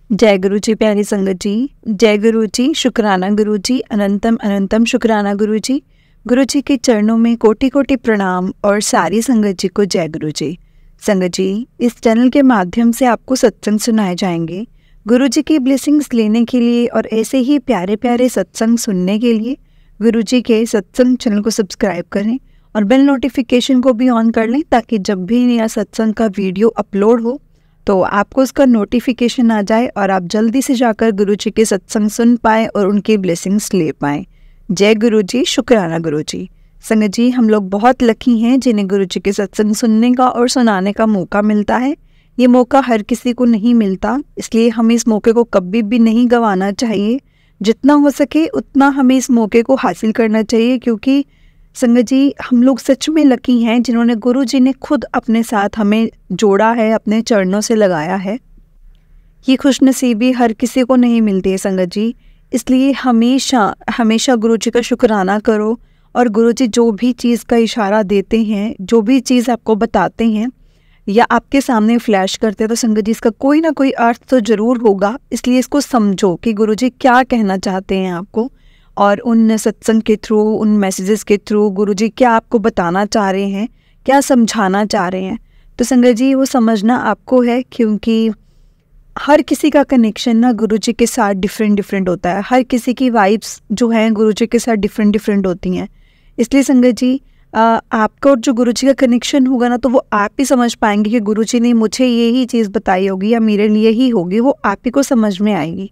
जय गुरु जी, प्यारी संगत जी। जय गुरु जी, शुक्राना गुरु जी, अनंतम अनंतम शुक्राना गुरु जी। गुरु जी के चरणों में कोटि कोटि प्रणाम और सारी संगत जी को जय गुरु जी। संगत जी, इस चैनल के माध्यम से आपको सत्संग सुनाए जाएंगे। गुरु जी की ब्लेसिंग्स लेने के लिए और ऐसे ही प्यारे प्यारे सत्संग सुनने के लिए गुरु जी के सत्संग चैनल को सब्सक्राइब करें और बेल नोटिफिकेशन को भी ऑन कर लें, ताकि जब भी नया सत्संग का वीडियो अपलोड हो तो आपको उसका नोटिफिकेशन आ जाए और आप जल्दी से जाकर गुरु जी के सत्संग सुन पाएँ और उनकी ब्लेसिंग्स ले पाएँ। जय गुरु जी, शुक्राना गुरु जी। संगत जी, हम लोग बहुत लकी हैं जिन्हें गुरु जी के सत्संग सुनने का और सुनाने का मौका मिलता है। ये मौका हर किसी को नहीं मिलता, इसलिए हमें इस मौके को कभी भी नहीं गंवाना चाहिए। जितना हो सके उतना हमें इस मौके को हासिल करना चाहिए, क्योंकि संगत जी, हम लोग सच में लकी हैं जिन्होंने गुरु जी ने खुद अपने साथ हमें जोड़ा है, अपने चरणों से लगाया है। ये खुशनसीबी हर किसी को नहीं मिलती है संगत जी, इसलिए हमेशा हमेशा गुरु जी का शुक्राना करो। और गुरु जी जो भी चीज़ का इशारा देते हैं, जो भी चीज़ आपको बताते हैं या आपके सामने फ्लैश करते हैं, तो संगत जी इसका कोई ना कोई अर्थ तो ज़रूर होगा। इसलिए इसको समझो कि गुरु जी क्या कहना चाहते हैं आपको, और उन सत्संग के थ्रू, उन मैसेजेस के थ्रू गुरु जी क्या आपको बताना चाह रहे हैं, क्या समझाना चाह रहे हैं। तो संगत जी वो समझना आपको है, क्योंकि हर किसी का कनेक्शन ना गुरु जी के साथ डिफरेंट होता है। हर किसी की वाइब्स जो हैं गुरु जी के साथ डिफरेंट होती हैं। इसलिए संगत जी, आपका और जो गुरु जी का कनेक्शन होगा ना, तो वो आप ही समझ पाएंगे कि गुरु जी ने मुझे यही चीज़ बताई होगी या मेरे लिए ही होगी, वो आप ही को समझ में आएगी।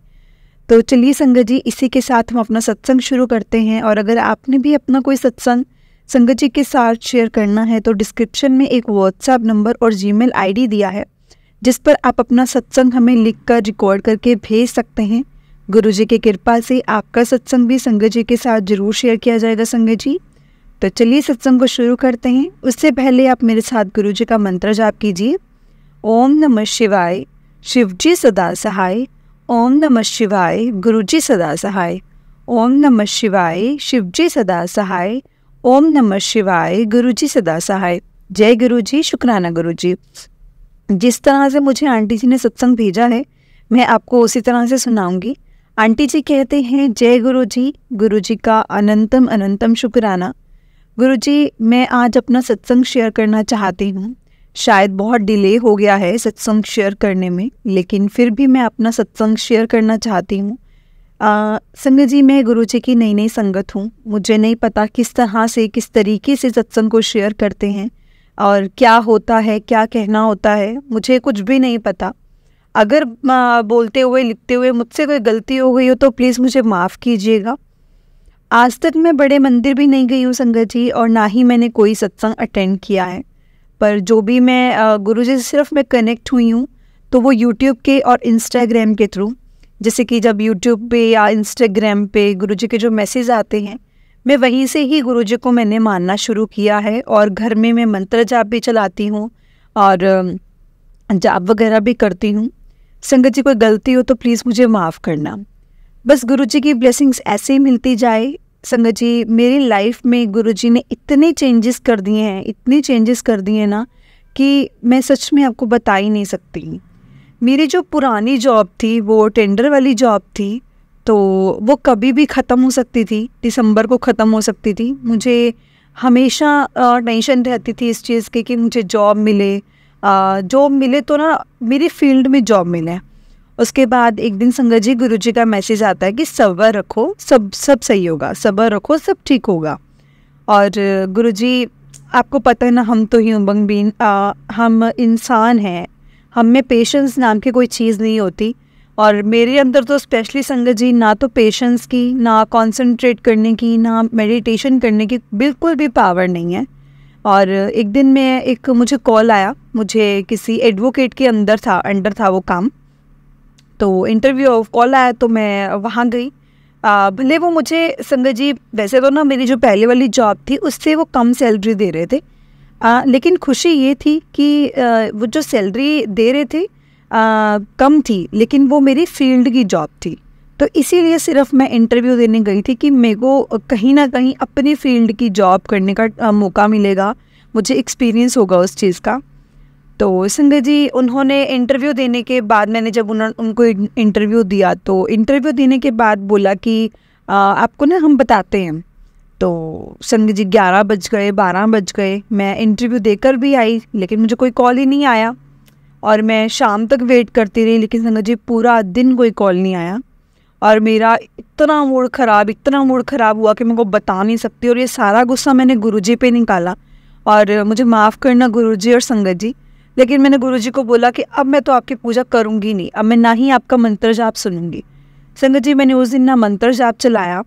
तो चलिए संगत जी, इसी के साथ हम अपना सत्संग शुरू करते हैं। और अगर आपने भी अपना कोई सत्संग संगत जी के साथ शेयर करना है तो डिस्क्रिप्शन में एक व्हाट्सएप नंबर और जीमेल आईडी दिया है, जिस पर आप अपना सत्संग हमें लिखकर रिकॉर्ड करके भेज सकते हैं। गुरु जी की कृपा से आपका सत्संग भी संगत जी के साथ जरूर शेयर किया जाएगा संगत जी। तो चलिए सत्संग को शुरू करते हैं। उससे पहले आप मेरे साथ गुरु जी का मंत्र जाप कीजिए। ओम नमः शिवाय, शिव जी सदा सहाय। ओम नमः शिवाय, गुरु जी सदा सहाय। ओम नमः शिवाय, शिव जी सदा सहाय। ओम नमः शिवाय, गुरु जी सदा सहाय। जय गुरु जी, शुक्राना गुरु जी। जिस तरह से मुझे आंटी जी ने सत्संग भेजा है, मैं आपको उसी तरह से सुनाऊंगी। आंटी जी कहते हैं, जय गुरु जी का अनंतम अनंतम शुक्राना। गुरु जी, मैं आज अपना सत्संग शेयर करना चाहती हूँ। शायद बहुत डिले हो गया है सत्संग शेयर करने में, लेकिन फिर भी मैं अपना सत्संग शेयर करना चाहती हूँ। संगत जी, मैं गुरु जी की नई संगत हूँ। मुझे नहीं पता किस तरह से, किस तरीके से सत्संग को शेयर करते हैं और क्या होता है, क्या कहना होता है, मुझे कुछ भी नहीं पता। अगर बोलते हुए, लिखते हुए मुझसे कोई गलती हो गई हो तो प्लीज़ मुझे माफ़ कीजिएगा। आज तक मैं बड़े मंदिर भी नहीं गई हूँ संगत जी, और ना ही मैंने कोई सत्संग अटेंड किया है। पर जो भी मैं गुरु जी से सिर्फ मैं कनेक्ट हुई हूँ तो वो यूट्यूब के और इंस्टाग्राम के थ्रू। जैसे कि जब यूट्यूब पे या इंस्टाग्राम पे गुरु जी के जो मैसेज आते हैं, मैं वहीं से ही गुरु जी को मैंने मानना शुरू किया है। और घर में मैं मंत्र जाप भी चलाती हूँ और जाप वगैरह भी करती हूँ। संगत जी, कोई गलती हो तो प्लीज़ मुझे माफ़ करना। बस गुरु जी की ब्लेसिंग्स ऐसे ही मिलती जाए। संगत जी, मेरी लाइफ में गुरु जी ने इतने चेंजेस कर दिए हैं, इतने चेंजेस कर दिए हैं ना, कि मैं सच में आपको बता ही नहीं सकती। मेरी जो पुरानी जॉब थी, वो टेंडर वाली जॉब थी, तो वो कभी भी ख़त्म हो सकती थी। दिसंबर को ख़त्म हो सकती थी। मुझे हमेशा टेंशन रहती थी इस चीज़ की कि मुझे जॉब मिले तो ना मेरी फील्ड में जॉब मिले। उसके बाद एक दिन संगत जी, गुरु जी का मैसेज आता है कि सब्र रखो, सब सही होगा, सब्र रखो, सब ठीक होगा। और गुरु जी, आपको पता है ना, हम तो ह्यूमन बीइंग, हम इंसान हैं, हम में पेशेंस नाम की कोई चीज़ नहीं होती। और मेरे अंदर तो स्पेशली संगत जी, ना तो पेशेंस की, ना कंसंट्रेट करने की, ना मेडिटेशन करने की बिल्कुल भी पावर नहीं है। और एक दिन मुझे कॉल आया, मुझे किसी एडवोकेट के अंडर था वो काम, तो इंटरव्यू कॉल आया तो मैं वहाँ गई। भले वो मुझे संगत जी, वैसे तो ना मेरी जो पहले वाली जॉब थी उससे वो कम सैलरी दे रहे थे, लेकिन खुशी ये थी कि वो जो सैलरी दे रहे थे कम थी, लेकिन वो मेरी फील्ड की जॉब थी। तो इसीलिए सिर्फ मैं इंटरव्यू देने गई थी कि मेरे को कहीं ना कहीं अपनी फील्ड की जॉब करने का मौका मिलेगा, मुझे एक्सपीरियंस होगा उस चीज़ का। तो संगत जी उन्होंने इंटरव्यू देने के बाद, मैंने जब उनको इंटरव्यू दिया तो इंटरव्यू देने के बाद बोला कि आपको ना हम बताते हैं। तो संगत जी 11 बज गए, 12 बज गए, मैं इंटरव्यू देकर भी आई लेकिन मुझे कोई कॉल ही नहीं आया और मैं शाम तक वेट करती रही, लेकिन संगत जी पूरा दिन कोई कॉल नहीं आया और मेरा इतना मूड ख़राब हुआ कि मैं को बता नहीं सकती। और ये सारा गुस्सा मैंने गुरुजी पे निकाला और मुझे माफ़ करना गुरुजी और संगत जी, लेकिन मैंने गुरुजी को बोला कि अब मैं तो आपकी पूजा करूँगी नहीं, अब मैं ना ही आपका मंत्र जाप सुनूंगी। संगत जी मैंने उस दिन ना मंत्र जाप चलाया,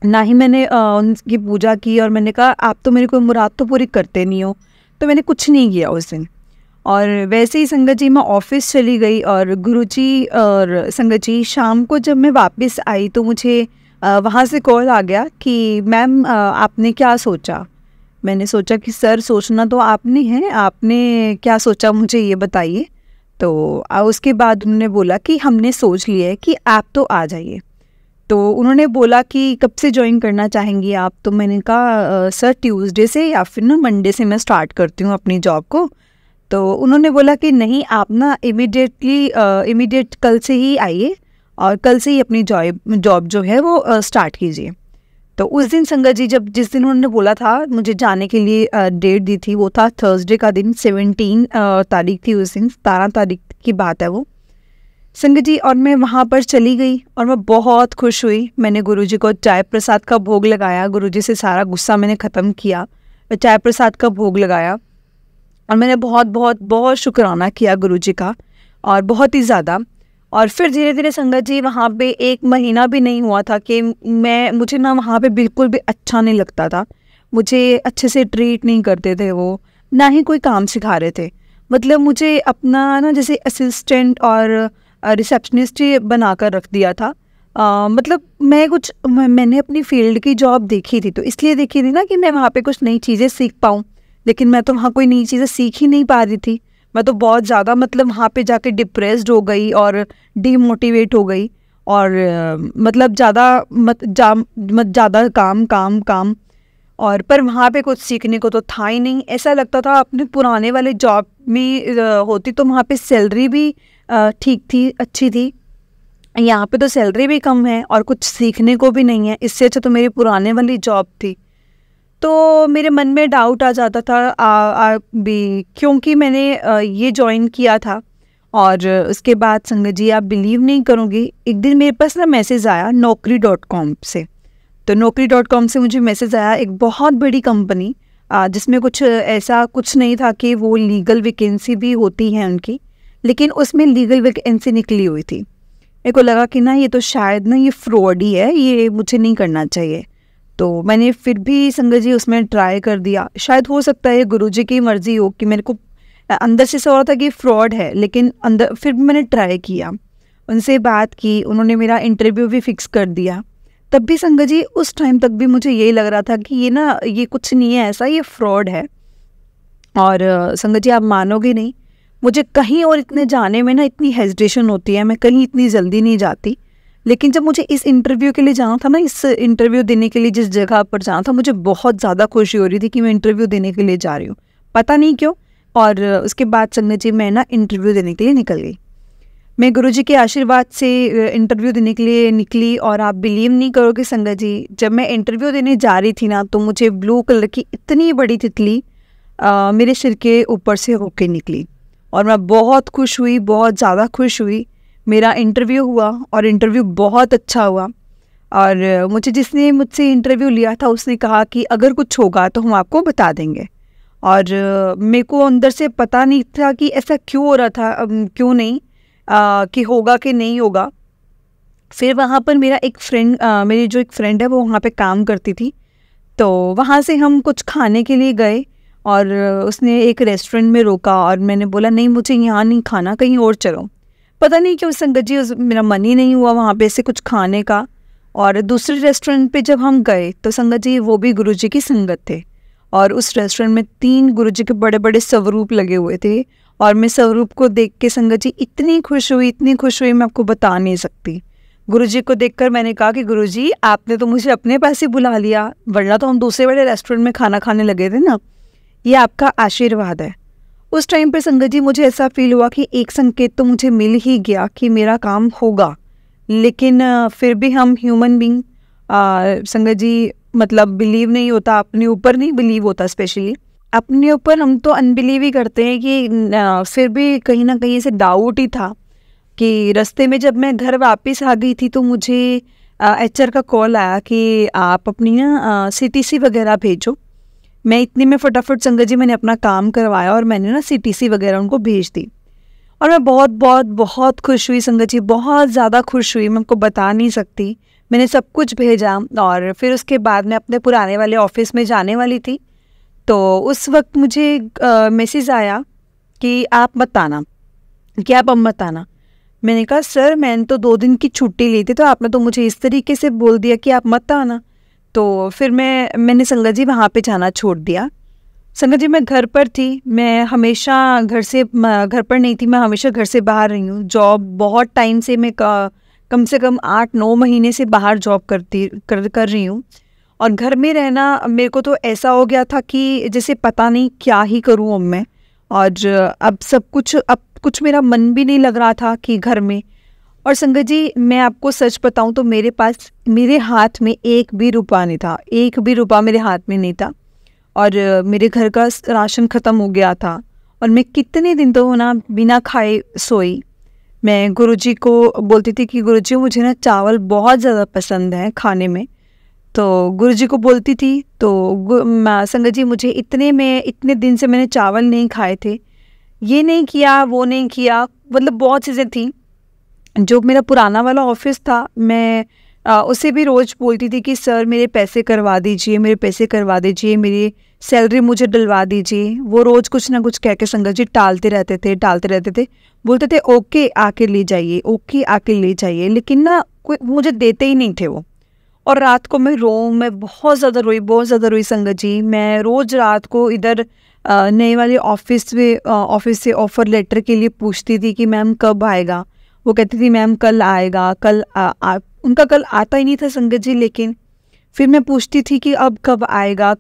ना ही मैंने उनकी पूजा की, और मैंने कहा आप तो मेरी कोई मुराद तो पूरी करते नहीं हो, तो मैंने कुछ नहीं किया उस दिन। और वैसे ही संगत जी मैं ऑफिस चली गई और गुरुजी और संगत जी शाम को जब मैं वापस आई तो मुझे वहाँ से कॉल आ गया कि मैम आपने क्या सोचा। मैंने सोचा कि सर सोचना तो आपने है, आपने क्या सोचा मुझे ये बताइए। तो उसके बाद उन्होंने बोला कि हमने सोच लिया है कि आप तो आ जाइए। तो उन्होंने बोला कि कब से ज्वाइन करना चाहेंगी आप। तो मैंने कहा सर ट्यूसडे से या फिर ना मंडे से मैं स्टार्ट करती हूँ अपनी जॉब को। तो उन्होंने बोला कि नहीं आप ना इमीडिएट कल से ही आइए और कल से ही अपनी जॉब जो है वो स्टार्ट कीजिए। तो उस दिन संगत जी जिस दिन उन्होंने बोला था मुझे जाने के लिए डेट दी थी, वो था थर्सडे का दिन, 17 तारीख थी उस दिन, 17 तारीख की बात है वो संगत जी। और मैं वहाँ पर चली गई और मैं बहुत खुश हुई। मैंने गुरुजी को चाय प्रसाद का भोग लगाया, गुरुजी से सारा गुस्सा मैंने ख़त्म किया, चाय प्रसाद का भोग लगाया और मैंने बहुत बहुत बहुत शुक्राना किया गुरुजी का, और बहुत ही ज़्यादा। और फिर धीरे धीरे संगत जी वहाँ पे 1 महीना भी नहीं हुआ था कि मुझे ना वहाँ पे बिल्कुल भी अच्छा नहीं लगता था। मुझे अच्छे से ट्रीट नहीं करते थे वो, ना ही कोई काम सिखा रहे थे। मतलब मुझे अपना ना जैसे असिस्टेंट और रिसेप्शनिस्ट ही बना कर रख दिया था। मतलब मैंने अपनी फील्ड की जॉब देखी थी, तो इसलिए देखी थी ना कि मैं वहाँ पे कुछ नई चीज़ें सीख पाऊँ, लेकिन मैं तो वहाँ कोई नई चीज़ें सीख ही नहीं पा रही थी। मैं तो बहुत ज़्यादा मतलब वहाँ पे जाके डिप्रेस्ड हो गई और डीमोटिवेट हो गई, और मतलब ज़्यादा काम और पर वहाँ पे कुछ सीखने को तो था ही नहीं। ऐसा लगता था अपने पुराने वाले जॉब में होती तो वहाँ पे सैलरी भी ठीक थी, अच्छी थी। यहाँ पे तो सैलरी भी कम है और कुछ सीखने को भी नहीं है। इससे अच्छा तो मेरी पुराने वाली जॉब थी। तो मेरे मन में डाउट आ जाता था भी, क्योंकि मैंने ये ज्वाइन किया था। और उसके बाद संगत जी आप बिलीव नहीं करोगे, एक दिन मेरे पास ना मैसेज आया naukri.com से। तो naukri.com से मुझे मैसेज आया, एक बहुत बड़ी कंपनी जिसमें कुछ ऐसा कुछ नहीं था कि वो लीगल वैकेंसी भी होती है उनकी, लेकिन उसमें लीगल वैकेंसी निकली हुई थी। मेरे को लगा कि ना ये तो शायद ना ये फ्रॉड ही है, ये मुझे नहीं करना चाहिए। तो मैंने फिर भी संगत जी उसमें ट्राई कर दिया। शायद हो सकता है गुरुजी की मर्जी हो कि मेरे को अंदर से ऐसा हो रहा था कि फ्रॉड है, लेकिन अंदर फिर भी मैंने ट्राई किया, उनसे बात की, उन्होंने मेरा इंटरव्यू भी फिक्स कर दिया। तब भी संगत जी उस टाइम तक भी मुझे यही लग रहा था कि ये कुछ नहीं है ऐसा, ये फ्रॉड है। और संगत जी आप मानोगे नहीं, मुझे कहीं और इतने जाने में ना इतनी हेजिटेशन होती है, मैं कहीं इतनी जल्दी नहीं जाती। लेकिन जब मुझे इस इंटरव्यू के लिए जाना था ना, इस इंटरव्यू देने के लिए जिस जगह पर जाना था, मुझे बहुत ज़्यादा खुशी हो रही थी कि मैं इंटरव्यू देने के लिए जा रही हूँ, पता नहीं क्यों। और उसके बाद संगत जी मैं ना इंटरव्यू देने के लिए निकल गई। मैं गुरुजी के आशीर्वाद से इंटरव्यू देने के लिए निकली, और आप बिलीव नहीं करोगे संगत जी, जब मैं इंटरव्यू देने जा रही थी ना, तो मुझे ब्लू कलर की इतनी बड़ी तितली मेरे सिर के ऊपर से होके निकली, और मैं बहुत खुश हुई, बहुत ज़्यादा खुश हुई। मेरा इंटरव्यू हुआ और इंटरव्यू बहुत अच्छा हुआ। और जिसने मुझसे इंटरव्यू लिया था उसने कहा कि अगर कुछ होगा तो हम आपको बता देंगे। और मेरे को अंदर से पता नहीं था कि ऐसा क्यों हो रहा था, क्यों नहीं कि होगा कि नहीं होगा। फिर वहाँ पर मेरा एक फ्रेंड, मेरी जो एक फ्रेंड है वो वहाँ पे काम करती थी, तो वहाँ से हम कुछ खाने के लिए गए और उसने एक रेस्टोरेंट में रोका, और मैंने बोला नहीं मुझे यहाँ नहीं खाना, कहीं और चलो। पता नहीं क्यों संगत जी मेरा मन ही नहीं हुआ वहाँ पे से कुछ खाने का। और दूसरे रेस्टोरेंट पे जब हम गए तो संगत जी वो भी गुरुजी की संगत थे, और उस रेस्टोरेंट में 3 गुरुजी के बड़े बड़े स्वरूप लगे हुए थे। और मैं स्वरूप को देख के संगत जी इतनी खुश हुई मैं आपको बता नहीं सकती। गुरुजी को देखकर मैंने कहा कि गुरुजी आपने तो मुझे अपने पास ही बुला लिया, वरना तो हम दूसरे बड़े रेस्टोरेंट में खाना खाने लगे थे ना, ये आपका आशीर्वाद है। उस टाइम पे संगत जी मुझे ऐसा फील हुआ कि एक संकेत तो मुझे मिल ही गया कि मेरा काम होगा, लेकिन फिर भी हम ह्यूमन बीइंग संगत जी मतलब बिलीव नहीं होता, अपने ऊपर नहीं बिलीव होता, स्पेशली अपने ऊपर हम तो अनबिलीव ही करते हैं कि फिर भी कहीं ना कहीं से डाउट ही था कि रास्ते में जब मैं घर वापस आ गई थी तो मुझे एचआर का कॉल आया कि आप अपनी ना सीटीसी वगैरह भेजो। मैं इतने में फटाफट संगत जी मैंने अपना काम करवाया और मैंने ना सीटीसी वगैरह उनको भेज दी, और मैं बहुत बहुत बहुत खुश हुई संगत जी, बहुत ज़्यादा खुश हुई, मैं आपको बता नहीं सकती। मैंने सब कुछ भेजा और फिर उसके बाद मैं अपने पुराने वाले ऑफिस में जाने वाली थी, तो उस वक्त मुझे मैसेज आया कि आप मत आना, कि आप अब मत आना। मैंने कहा सर मैंने तो 2 दिन की छुट्टी ली थी, तो आपने तो मुझे इस तरीके से बोल दिया कि आप मत आना। तो फिर मैंने संगत जी वहाँ पे जाना छोड़ दिया। संगत जी मैं घर पर थी, मैं हमेशा घर पर नहीं थी, मैं हमेशा घर से बाहर रही हूँ। जॉब बहुत टाइम से मैं कम से कम 8-9 महीने से बाहर जॉब कर रही हूँ, और घर में रहना मेरे को तो ऐसा हो गया था कि जैसे पता नहीं क्या ही करूँ अब मैं। और अब कुछ मेरा मन भी नहीं लग रहा था कि घर में। और संगत जी मैं आपको सच बताऊं तो मेरे हाथ में 1 भी रुपया नहीं था, 1 भी रुपया मेरे हाथ में नहीं था, और मेरे घर का राशन ख़त्म हो गया था, और मैं कितने दिन तो ना बिना खाए सोई। मैं गुरुजी को बोलती थी कि गुरुजी मुझे ना चावल बहुत ज़्यादा पसंद है खाने में, तो गुरुजी को बोलती थी। तो संगत जी मुझे इतने दिन से मैंने चावल नहीं खाए थे, ये नहीं किया वो नहीं किया, मतलब बहुत चीज़ें थी। जो मेरा पुराना वाला ऑफिस था, मैं उसे भी रोज़ बोलती थी कि सर मेरे पैसे करवा दीजिए, मेरे पैसे करवा दीजिए, मेरी सैलरी मुझे डलवा दीजिए। वो रोज़ कुछ ना कुछ कह के संगत जी टालते रहते थे, बोलते थे ओके आके ले जाइए, ओके आके ले जाइए, लेकिन ना कोई मुझे देते ही नहीं थे वो। और रात को मैं बहुत ज़्यादा रोई संगत जी। मैं रोज़ रात को इधर नए वाले ऑफिस से ऑफ़र लेटर के लिए पूछती थी कि मैम कब आएगा। वो कहती थी मैम कल आएगा, उनका कल आता ही नहीं था संगत जी। लेकिन फिर मैं पूछती थी कि अब कब आएगा,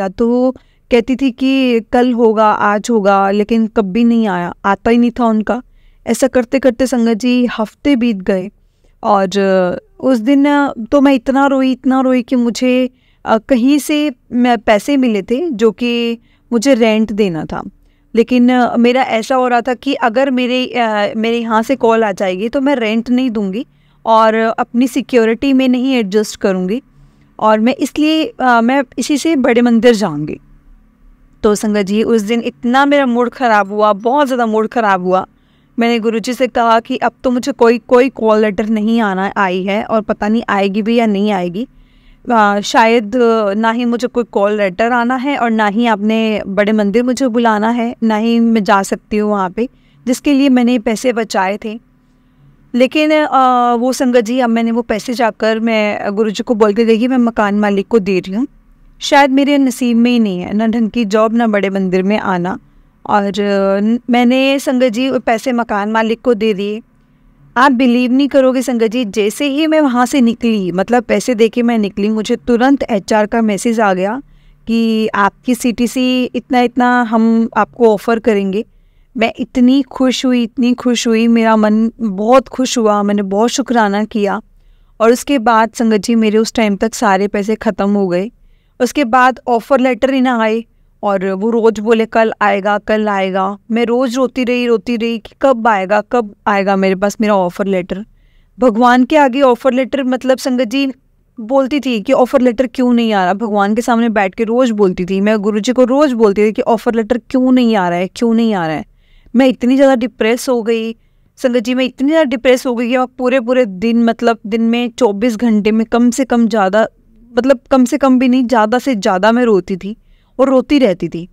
तो वो कहती थी कि कल होगा, आज होगा, लेकिन कभी नहीं आया, आता ही नहीं था उनका। ऐसा करते करते संगत जी हफ्ते बीत गए, और उस दिन तो मैं इतना रोई कि मुझे कहीं से पैसे मिले थे जो कि मुझे रेंट देना था। लेकिन मेरा ऐसा हो रहा था कि अगर मेरे यहाँ से कॉल आ जाएगी तो मैं रेंट नहीं दूंगी और अपनी सिक्योरिटी में नहीं एडजस्ट करूंगी, और मैं इसी से बड़े मंदिर जाऊंगी। तो संगत जी उस दिन इतना मेरा मूड ख़राब हुआ, बहुत ज़्यादा मूड ख़राब हुआ। मैंने गुरुजी से कहा कि अब तो मुझे कोई कॉल लेटर नहीं आई है, और पता नहीं आएगी भी या नहीं आएगी। शायद ना ही मुझे कोई कॉल लेटर आना है, और ना ही आपने बड़े मंदिर मुझे बुलाना है, ना ही मैं जा सकती हूँ वहाँ पे जिसके लिए मैंने पैसे बचाए थे। लेकिन वो संगत जी अब मैंने वो पैसे जाकर मैं गुरुजी को बोल के गई कि मैं मकान मालिक को दे रही हूँ। शायद मेरे नसीब में ही नहीं है ना ढंग की जॉब, ना बड़े मंदिर में आना। और मैंने संगत जी पैसे मकान मालिक को दे दिए। आप बिलीव नहीं करोगे संगत जी, जैसे ही मैं वहाँ से निकली, मतलब पैसे देके मैं निकली, मुझे तुरंत एचआर का मैसेज आ गया कि आपकी सीटीसी इतना हम आपको ऑफ़र करेंगे। मैं इतनी खुश हुई, मेरा मन बहुत खुश हुआ, मैंने बहुत शुक्राना किया। और उसके बाद संगत जी मेरे उस टाइम तक सारे पैसे ख़त्म हो गए। उसके बाद ऑफ़र लेटर ही ना आए, और वो रोज़ बोले कल आएगा। मैं रोज़ रोती रही कि कब आएगा मेरे पास मेरा ऑफ़र लेटर। भगवान के आगे ऑफ़र लेटर, मतलब संगत जी बोलती थी कि ऑफ़र लेटर क्यों नहीं आ रहा। भगवान के सामने बैठ के रोज़ बोलती थी, मैं गुरुजी को रोज़ बोलती थी कि ऑफ़र लेटर क्यों नहीं आ रहा है। मैं इतनी ज़्यादा डिप्रेस हो गई संगत जी, कि मैं पूरे दिन, मतलब दिन में 24 घंटे में कम से कम भी नहीं, ज़्यादा से ज़्यादा मैं रोती थी और रोती रहती थी।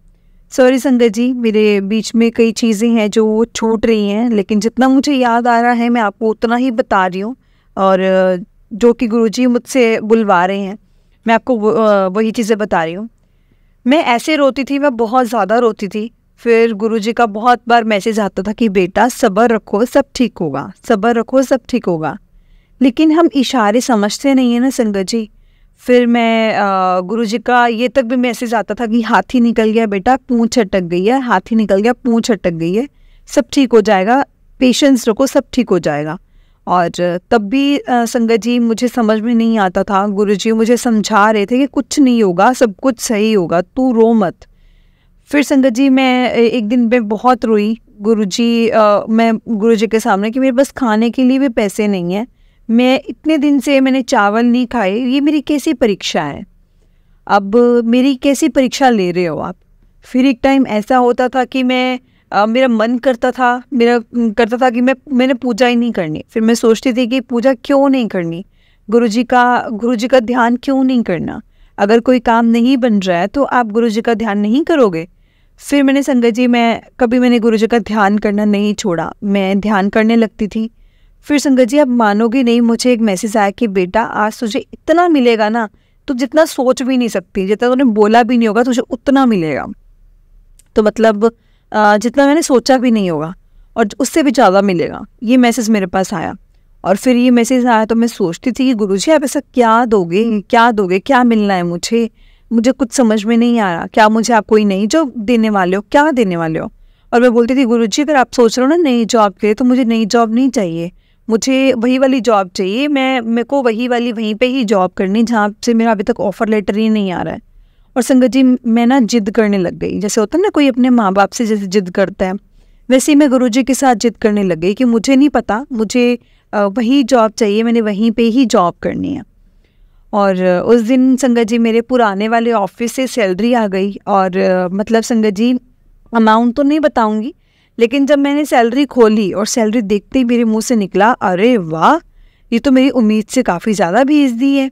सॉरी संगत जी, मेरे बीच में कई चीज़ें हैं जो छूट रही हैं, लेकिन जितना मुझे याद आ रहा है मैं आपको उतना ही बता रही हूँ, और जो कि गुरुजी मुझसे बुलवा रहे हैं मैं आपको वही चीज़ें बता रही हूँ। मैं ऐसे रोती थी, मैं बहुत ज़्यादा रोती थी। फिर गुरुजी का बहुत बार मैसेज आता था कि बेटा सब्र रखो, सब ठीक होगा। लेकिन हम इशारे समझते नहीं है ना संगत जी। फिर मैं गुरुजी का ये तक भी मैसेज आता था कि हाथी निकल गया बेटा, पूंछ अटक गई है, हाथी निकल गया, पूंछ अटक गई है, सब ठीक हो जाएगा, पेशेंस रखो, सब ठीक हो जाएगा। और तब भी संगत जी मुझे समझ में नहीं आता था। गुरुजी मुझे समझा रहे थे कि कुछ नहीं होगा, सब कुछ सही होगा, तू रो मत। फिर संगत जी मैं एक दिन में बहुत रोई मैं गुरुजी के सामने कि मेरे पास खाने के लिए भी पैसे नहीं है, मैं इतने दिन से मैंने चावल नहीं खाए, ये मेरी कैसी परीक्षा है, अब मेरी कैसी परीक्षा ले रहे हो आप। फिर एक टाइम ऐसा होता था कि मेरा मन करता था कि मैंने पूजा ही नहीं करनी। फिर मैं सोचती थी कि पूजा क्यों नहीं करनी, गुरुजी का ध्यान क्यों नहीं करना, अगर कोई काम नहीं बन रहा है तो आप गुरुजी का ध्यान नहीं करोगे। फिर मैंने संगत जी मैंने गुरुजी का ध्यान करना नहीं छोड़ा, मैं ध्यान करने लगती थी। फिर संगत जी आप मानोगे नहीं, मुझे एक मैसेज आया कि बेटा आज तुझे इतना मिलेगा ना, तू जितना सोच भी नहीं सकती, जितना तूने बोला भी नहीं होगा तुझे उतना मिलेगा। तो मतलब जितना मैंने सोचा भी नहीं होगा और उससे भी ज़्यादा मिलेगा, ये मैसेज मेरे पास आया। और फिर ये मैसेज आया तो मैं सोचती थी कि गुरुजी आप ऐसा क्या दोगे, क्या मिलना है मुझे कुछ समझ में नहीं आ रहा, क्या मुझे आप कोई नई जॉब देने वाले हो, क्या देने वाले हो। और मैं बोलती थी गुरुजी अगर आप सोच रहे हो ना नई जॉब के लिए, तो मुझे नई जॉब नहीं चाहिए, मुझे वही वाली जॉब चाहिए, मेरे को वहीं पे ही जॉब करनी जहाँ से मेरा अभी तक ऑफ़र लेटर ही नहीं आ रहा है। और संगत जी मैं ना जिद करने लग गई, जैसे होता है ना कोई अपने माँ बाप से जैसे जिद करता है, वैसे ही मैं गुरुजी के साथ जिद करने लग गई कि मुझे नहीं पता, मुझे वही जॉब चाहिए, मैंने वहीं पे ही जॉब करनी है। और उस दिन संगत जी मेरे पुराने वाले ऑफिस से सैलरी आ गई। और मतलब संगत जी अमाउंट तो नहीं बताऊंगी, लेकिन जब मैंने सैलरी खोली और सैलरी देखते ही मेरे मुंह से निकला, अरे वाह, ये तो मेरी उम्मीद से काफ़ी ज़्यादा भेज दी है।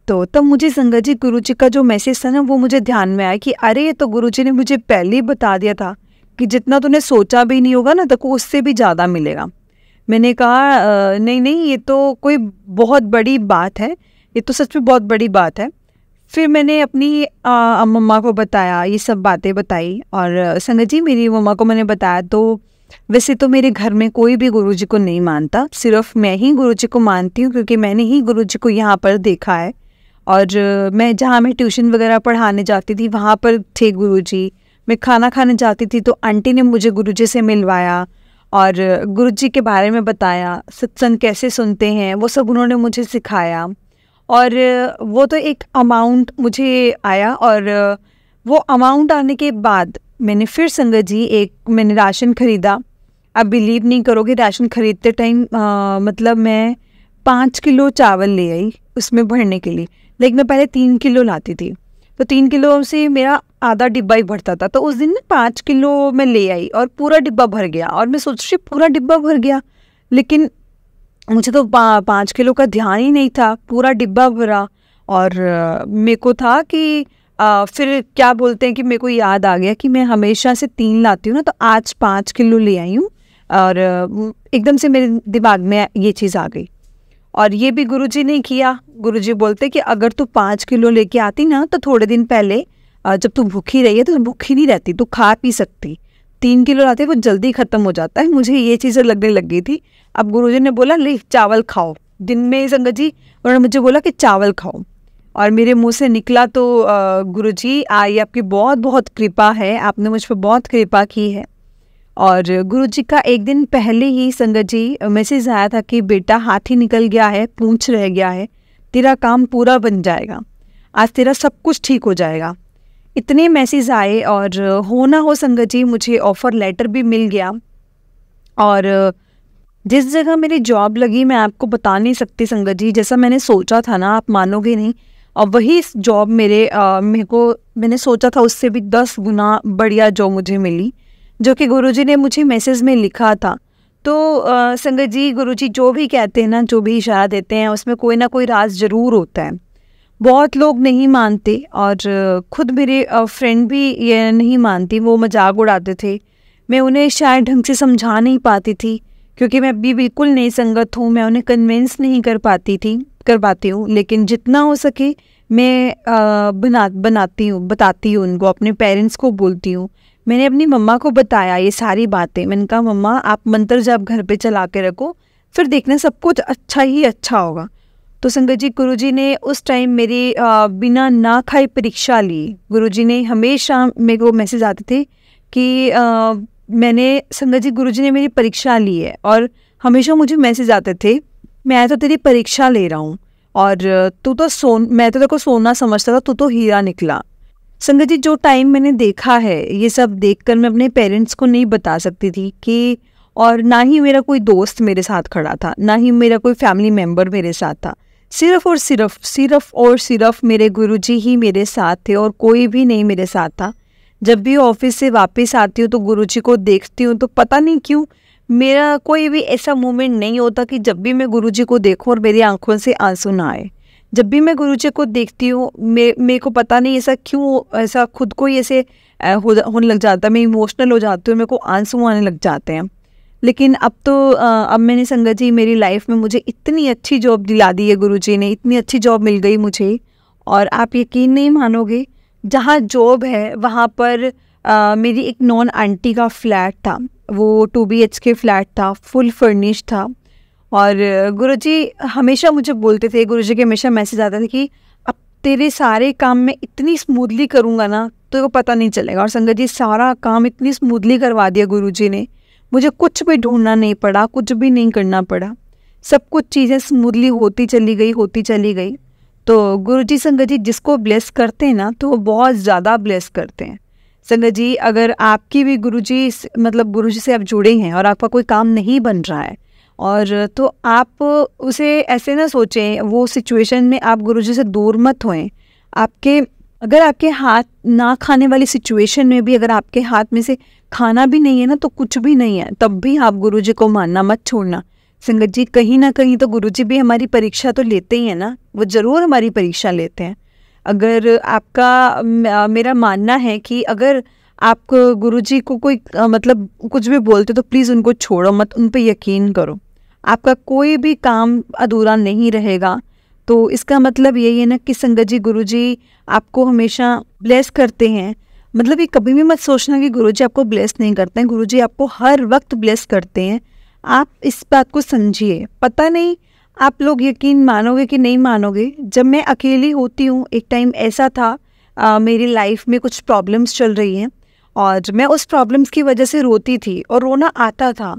तो तब मुझे संगत जी गुरुजी का जो मैसेज था ना, वो मुझे ध्यान में आया कि अरे ये तो गुरुजी ने मुझे पहले ही बता दिया था कि जितना तूने सोचा भी नहीं होगा ना, तो उससे भी ज़्यादा मिलेगा। मैंने कहा नहीं, ये तो कोई बहुत बड़ी बात है, ये तो सच में बहुत बड़ी बात है। फिर मैंने अपनी मम्मा को बताया, ये सब बातें बताई। और संगत जी मेरी मम्मा को मैंने बताया तो वैसे तो मेरे घर में कोई भी गुरुजी को नहीं मानता, सिर्फ मैं ही गुरुजी को मानती हूँ, क्योंकि मैंने ही गुरुजी को यहाँ पर देखा है। और मैं जहाँ मैं ट्यूशन वगैरह पढ़ाने जाती थी वहाँ पर थे गुरुजी, मैं खाना खाने जाती थी तो आंटी ने मुझे गुरुजी से मिलवाया और गुरुजी के बारे में बताया, सत्संग कैसे सुनते हैं वो सब उन्होंने मुझे सिखाया। और वो तो एक अमाउंट मुझे आया, और वो अमाउंट आने के बाद मैंने फिर संगत जी मैंने राशन ख़रीदा। आप बिलीव नहीं करोगे, राशन ख़रीदते टाइम मतलब मैं 5 किलो चावल ले आई उसमें भरने के लिए, लेकिन मैं पहले 3 किलो लाती थी, तो 3 किलो से मेरा आधा डिब्बा ही भरता था। तो उस दिन ना 5 किलो मैं ले आई और पूरा डिब्बा भर गया, और मैं सोच रही पूरा डिब्बा भर गया, लेकिन मुझे तो 5 किलो का ध्यान ही नहीं था, पूरा डिब्बा भरा। और मेरे को था कि फिर क्या बोलते हैं कि मेरे को याद आ गया कि मैं हमेशा से 3 लाती हूँ ना, तो आज 5 किलो ले आई हूँ। और एकदम से मेरे दिमाग में ये चीज़ आ गई। और ये भी गुरुजी ने किया। गुरुजी बोलते कि अगर तू 5 किलो लेके आती ना, तो थोड़े दिन पहले जब तू भूखी रही है तो भूखी नहीं रहती, तू खा पी सकती। 3 किलो लाते वो जल्दी ख़त्म हो जाता है। मुझे ये चीज़ें लगने लग गई थी। अब गुरुजी ने बोला ले चावल खाओ, दिन में संगत जी उन्होंने मुझे बोला कि चावल खाओ, और मेरे मुंह से निकला तो गुरुजी ये आपकी बहुत बहुत कृपा है, आपने मुझ पर बहुत कृपा की है। और गुरुजी का एक दिन पहले ही संगत जी मैसेज आया था कि बेटा हाथी निकल गया है, पूंछ रह गया है, तेरा काम पूरा बन जाएगा, आज तेरा सब कुछ ठीक हो जाएगा। इतने मैसेज आए, और हो ना हो संगत जी मुझे ऑफ़र लेटर भी मिल गया। और जिस जगह मेरी जॉब लगी मैं आपको बता नहीं सकती संगत जी, जैसा मैंने सोचा था ना आप मानोगे नहीं। और वही जॉब मैंने सोचा था उससे भी 10 गुना बढ़िया जॉब मुझे मिली, जो कि गुरुजी ने मुझे मैसेज में लिखा था। तो संगत जी गुरुजी जो भी कहते हैं ना, जो भी इशारा देते हैं, उसमें कोई ना कोई राज ज़रूर होता है। बहुत लोग नहीं मानते, और खुद मेरे फ्रेंड भी ये नहीं मानती, वो मजाक उड़ाते थे। मैं उन्हें शायद ढंग से समझा नहीं पाती थी, क्योंकि मैं अभी बिल्कुल नई संगत हूँ, मैं उन्हें कन्विंस नहीं कर पाती हूँ। लेकिन जितना हो सके मैं बताती हूँ उनको, अपने पेरेंट्स को बोलती हूँ। मैंने अपनी मम्मा को बताया ये सारी बातें। मैंने कहा मम्मा आप मंत्र जाप घर पे चला के रखो, फिर देखना सब कुछ अच्छा ही अच्छा होगा। तो संगत जी गुरुजी ने उस टाइम मेरी बिना ना खाए परीक्षा ली। गुरुजी ने हमेशा मेरे को मैसेज आते थे कि मैंने संगत जी गुरुजी ने मेरी परीक्षा ली है, और हमेशा मुझे मैसेज आते थे, मैं तो तेरी परीक्षा ले रहा हूँ और तू तो मैं तो तेरे को सोना समझता था, तू तो हीरा निकला। संगत जी जो टाइम मैंने देखा है, ये सब देखकर मैं अपने पेरेंट्स को नहीं बता सकती थी कि, और ना ही मेरा कोई दोस्त मेरे साथ खड़ा था, ना ही मेरा कोई फैमिली मेम्बर मेरे साथ था। सिर्फ और सिर्फ मेरे गुरुजी ही मेरे साथ थे और कोई भी नहीं मेरे साथ था। जब भी ऑफिस से वापस आती हूँ तो गुरुजी को देखती हूँ तो पता नहीं क्यों मेरा कोई भी ऐसा मोमेंट नहीं होता कि जब भी मैं गुरुजी को देखूं और मेरी आंखों से आंसू ना आए। जब भी मैं गुरुजी को देखती हूँ मेरे को पता नहीं ऐसा क्यों, ऐसा खुद को ही ऐसे होने लग जाता है, मैं इमोशनल हो जाती हूँ, मेरे को आंसू आने लग जाते हैं। लेकिन अब मैंने संगत जी मेरी लाइफ में मुझे इतनी अच्छी जॉब दिला दी है गुरुजी ने, इतनी अच्छी जॉब मिल गई मुझे, और आप यकीन नहीं मानोगे, जहाँ जॉब है वहाँ पर मेरी एक नॉन आंटी का फ्लैट था, वो 2 BHK फ्लैट था, फुल फर्निश था। और गुरुजी हमेशा मुझे बोलते थे, गुरुजी के हमेशा मैसेज आता था कि अब तेरे सारे काम मैं इतनी स्मूथली करूँगा ना तो पता नहीं चलेगा। और संगत जी सारा काम इतनी स्मूथली करवा दिया गुरुजी ने, मुझे कुछ भी ढूंढना नहीं पड़ा, कुछ भी नहीं करना पड़ा, सब कुछ चीज़ें स्मूथली होती चली गई। तो गुरुजी संगत जी जिसको ब्लेस करते हैं ना तो वो बहुत ज़्यादा ब्लेस करते हैं। संगत जी अगर आपकी भी गुरुजी से आप जुड़े हैं और आपका कोई काम नहीं बन रहा है, और तो आप उसे ऐसे ना सोचें, वो सिचुएशन में आप गुरुजी से दूर मत होएं। अगर आपके हाथ ना खाने वाली सिचुएशन में भी अगर आपके हाथ में से खाना भी नहीं है ना तो कुछ भी नहीं है, तब भी आप गुरुजी को मानना मत छोड़ना। संगत जी कहीं ना कहीं तो गुरुजी भी हमारी परीक्षा तो लेते ही हैं ना, वो ज़रूर हमारी परीक्षा लेते हैं। अगर मेरा मानना है कि अगर आप गुरुजी को कोई कुछ भी बोलते तो प्लीज़ उनको छोड़ो मत, उन पर यकीन करो, आपका कोई भी काम अधूरा नहीं रहेगा। तो इसका मतलब यही है ना कि संगत जी गुरुजी आपको हमेशा ब्लेस करते हैं। ये कभी भी मत सोचना कि गुरुजी आपको ब्लेस नहीं करते हैं, गुरुजी आपको हर वक्त ब्लेस करते हैं। आप इस बात को समझिए। पता नहीं आप लोग यकीन मानोगे कि नहीं मानोगे, जब मैं अकेली होती हूँ, एक टाइम ऐसा था मेरी लाइफ में कुछ प्रॉब्लम्स चल रही हैं और मैं उस प्रॉब्लम्स की वजह से रोती थी और रोना आता था,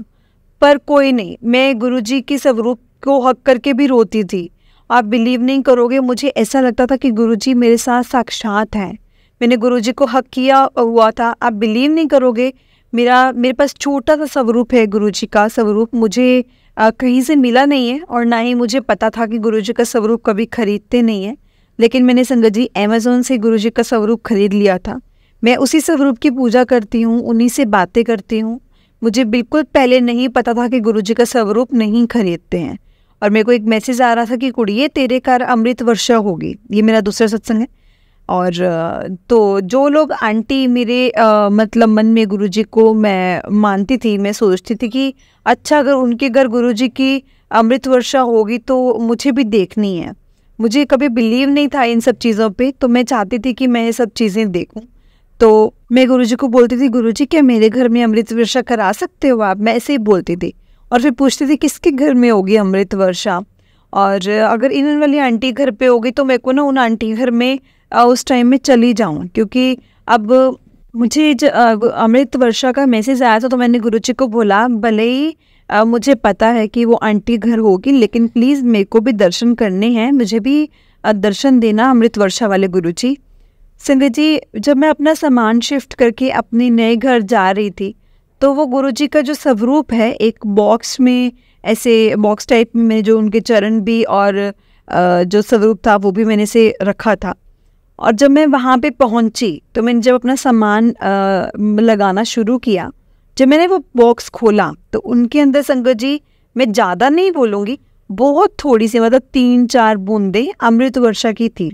पर कोई नहीं, मैं गुरुजी की स्वरूप को हक करके भी रोती थी। आप बिलीव नहीं करोगे, मुझे ऐसा लगता था कि गुरुजी मेरे साथ साक्षात हैं। मैंने गुरुजी को हक किया हुआ था। आप बिलीव नहीं करोगे, मेरे पास छोटा सा स्वरूप है, गुरुजी का स्वरूप मुझे कहीं से मिला नहीं है और ना ही मुझे पता था कि गुरुजी का स्वरूप कभी खरीदते नहीं है। लेकिन मैंने संगत जी अमेज़न से गुरुजी का स्वरूप खरीद लिया था। मैं उसी स्वरूप की पूजा करती हूँ, उन्हीं से बातें करती हूँ। मुझे बिल्कुल पहले नहीं पता था कि गुरुजी का स्वरूप नहीं खरीदते हैं। और मेरे को एक मैसेज आ रहा था कि कुड़िए तेरे घर अमृत वर्षा होगी, ये मेरा दूसरा सत्संग है। और तो जो लोग आंटी मेरे मन में गुरुजी को मैं मानती थी, मैं सोचती थी कि अच्छा अगर उनके घर गुरुजी की अमृत वर्षा होगी तो मुझे भी देखनी है। मुझे कभी बिलीव नहीं था इन सब चीज़ों पे, तो मैं चाहती थी कि मैं ये सब चीज़ें देखूं। तो मैं गुरुजी को बोलती थी, गुरुजी क्या मेरे घर में अमृत वर्षा करा सकते हो आप? मैं ऐसे ही बोलती थी। और फिर पूछती थी किसके घर में होगी अमृत वर्षा, और अगर इन वाली आंटी घर पे होगी तो मेरे को ना उन आंटी घर में उस टाइम में चली जाऊं, क्योंकि अब मुझे अमृत वर्षा का मैसेज आया था तो मैंने गुरुजी को बोला भले ही मुझे पता है कि वो आंटी घर होगी, लेकिन प्लीज़ मेरे को भी दर्शन करने हैं, मुझे भी दर्शन देना अमृत वर्षा वाले गुरुजी। संगत जी जब मैं अपना सामान शिफ्ट करके अपने नए घर जा रही थी तो वो गुरुजी का जो स्वरूप है एक बॉक्स में, ऐसे बॉक्स टाइप में, जो उनके चरण भी और जो स्वरूप था वो भी मैंने से रखा था। और जब मैं वहाँ पे पहुँची तो मैंने जब अपना सामान लगाना शुरू किया, जब मैंने वो बॉक्स खोला तो उनके अंदर संगत जी मैं ज़्यादा नहीं बोलूँगी, बहुत थोड़ी सी 3-4 बूंदें अमृत वर्षा की थी।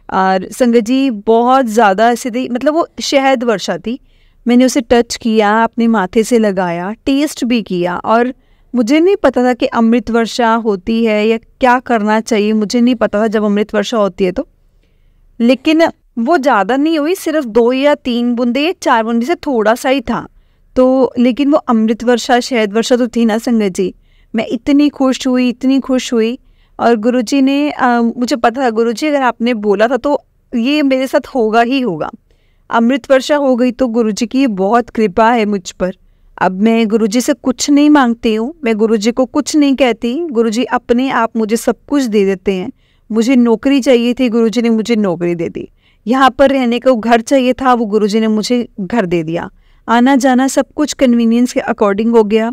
और संगत जी बहुत ज़्यादा ऐसे थी, वो शहद वर्षा थी। मैंने उसे टच किया, अपने माथे से लगाया, टेस्ट भी किया, और मुझे नहीं पता था कि अमृत वर्षा होती है या क्या करना चाहिए, मुझे नहीं पता था जब अमृत वर्षा होती है तो। लेकिन वो ज़्यादा नहीं हुई, सिर्फ 2 या 3 बूंदे या 4 बूंदे से थोड़ा सा ही था तो, लेकिन वो अमृत वर्षा शहद वर्षा तो थी ना संगत जी। मैं इतनी खुश हुई और गुरुजी ने मुझे पता था, गुरुजी अगर आपने बोला था तो ये मेरे साथ होगा ही होगा। अमृत वर्षा हो गई तो गुरुजी की बहुत कृपा है मुझ पर। अब मैं गुरुजी से कुछ नहीं मांगती हूँ, मैं गुरुजी को कुछ नहीं कहती, गुरुजी अपने आप मुझे सब कुछ दे देते हैं। मुझे नौकरी चाहिए थी, गुरुजी ने मुझे नौकरी दे दी। यहाँ पर रहने को घर चाहिए था, वो गुरुजी ने मुझे घर दे दिया। आना जाना सब कुछ कन्वीनियंस के अकॉर्डिंग हो गया।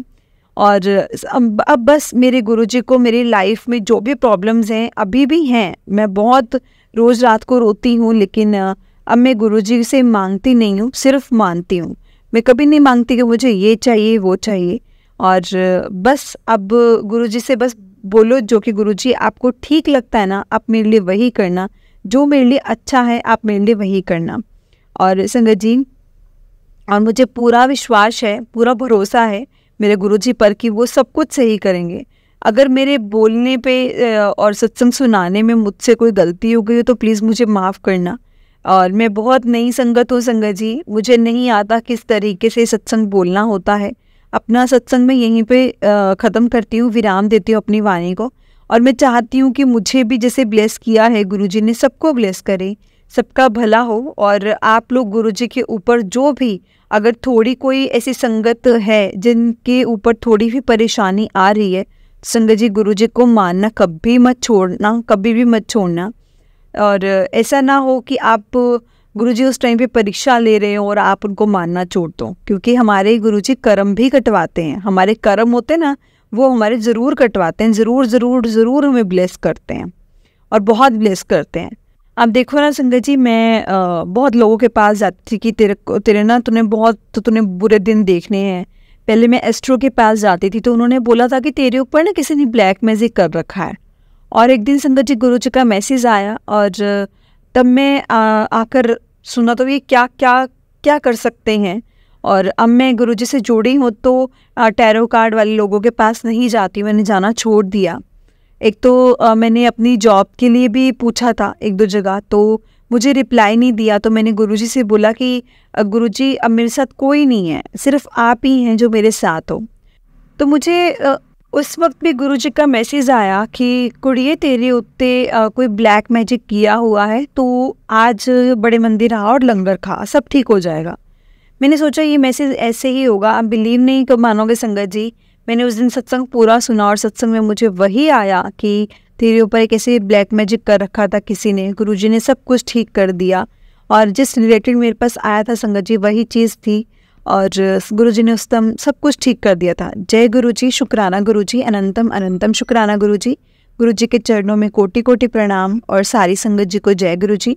और अब बस मेरे गुरुजी को मेरी लाइफ में जो भी प्रॉब्लम्स हैं अभी भी हैं, मैं बहुत रोज़ रात को रोती हूँ, लेकिन अब मैं गुरुजी से मांगती नहीं हूँ, सिर्फ मानती हूँ। मैं कभी नहीं मांगती कि मुझे ये चाहिए वो चाहिए। और बस अब गुरुजी से बस बोलो जो कि गुरुजी आपको ठीक लगता है ना, आप मेरे लिए वही करना, जो मेरे लिए अच्छा है आप मेरे लिए वही करना। और संगत जी, और मुझे पूरा विश्वास है, पूरा भरोसा है मेरे गुरुजी पर कि वो सब कुछ सही करेंगे। अगर मेरे बोलने पे और सत्संग सुनाने में मुझसे कोई गलती हो गई हो तो प्लीज़ मुझे माफ़ करना। और मैं बहुत नई संगत हूँ संगत जी, मुझे नहीं आता किस तरीके से सत्संग बोलना होता है। अपना सत्संग मैं यहीं पे ख़त्म करती हूँ, विराम देती हूँ अपनी वाणी को। और मैं चाहती हूँ कि मुझे भी जैसे ब्लेस किया है गुरुजी ने, सबको ब्लेस करे, सबका भला हो। और आप लोग गुरुजी के ऊपर जो भी अगर थोड़ी कोई ऐसी संगत है जिनके ऊपर थोड़ी भी परेशानी आ रही है, संगत जी गुरुजी को मानना कभी मत छोड़ना, कभी भी मत छोड़ना। और ऐसा ना हो कि आप गुरुजी उस टाइम पे परीक्षा ले रहे हो और आप उनको मानना छोड़ दो, क्योंकि हमारे गुरुजी कर्म भी कटवाते हैं। हमारे कर्म होते हैं ना, वो हमारे ज़रूर कटवाते हैं, ज़रूर ज़रूर ज़रूर हमें ब्लेस करते हैं और बहुत ब्लेस करते हैं। अब देखो ना संगत जी, मैं बहुत लोगों के पास जाती थी कि तेरे ना तूने बुरे दिन देखने हैं। पहले मैं एस्ट्रो के पास जाती थी तो उन्होंने बोला था कि तेरे ऊपर ना किसी ने ब्लैक मैजिक कर रखा है। और एक दिन संगत जी गुरुजी का मैसेज आया और तब मैं आकर सुना तो ये क्या क्या क्या कर सकते हैं। और अब मैं गुरुजी से जुड़ी हूँ तो टैरो कार्ड वाले लोगों के पास नहीं जाती, मैंने जाना छोड़ दिया। एक तो मैंने अपनी जॉब के लिए भी पूछा था एक दो जगह, तो मुझे रिप्लाई नहीं दिया। तो मैंने गुरुजी से बोला कि गुरुजी अब मेरे साथ कोई नहीं है, सिर्फ आप ही हैं जो मेरे साथ हो। तो मुझे उस वक्त भी गुरुजी का मैसेज आया कि कुड़िए तेरे उत्ते कोई ब्लैक मैजिक किया हुआ है, तो आज बड़े मंदिर आ और लंगर खा, सब ठीक हो जाएगा। मैंने सोचा ये मैसेज ऐसे ही होगा। आप बिलीव नहीं मानोगे संगत जी, मैंने उस दिन सत्संग पूरा सुना और सत्संग में मुझे वही आया कि तेरे ऊपर एक ऐसे ब्लैक मैजिक कर रखा था किसी ने, गुरुजी ने सब कुछ ठीक कर दिया। और जिस रिलेटेड मेरे पास आया था संगत जी वही चीज़ थी और गुरुजी ने उस टाइम सब कुछ ठीक कर दिया था। जय गुरुजी, शुक्राना गुरुजी, अनंतम अनंतम शुक्राना गुरुजी। गुरुजी के चरणों में कोटि कोटि प्रणाम और सारी संगत जी को जय गुरुजी।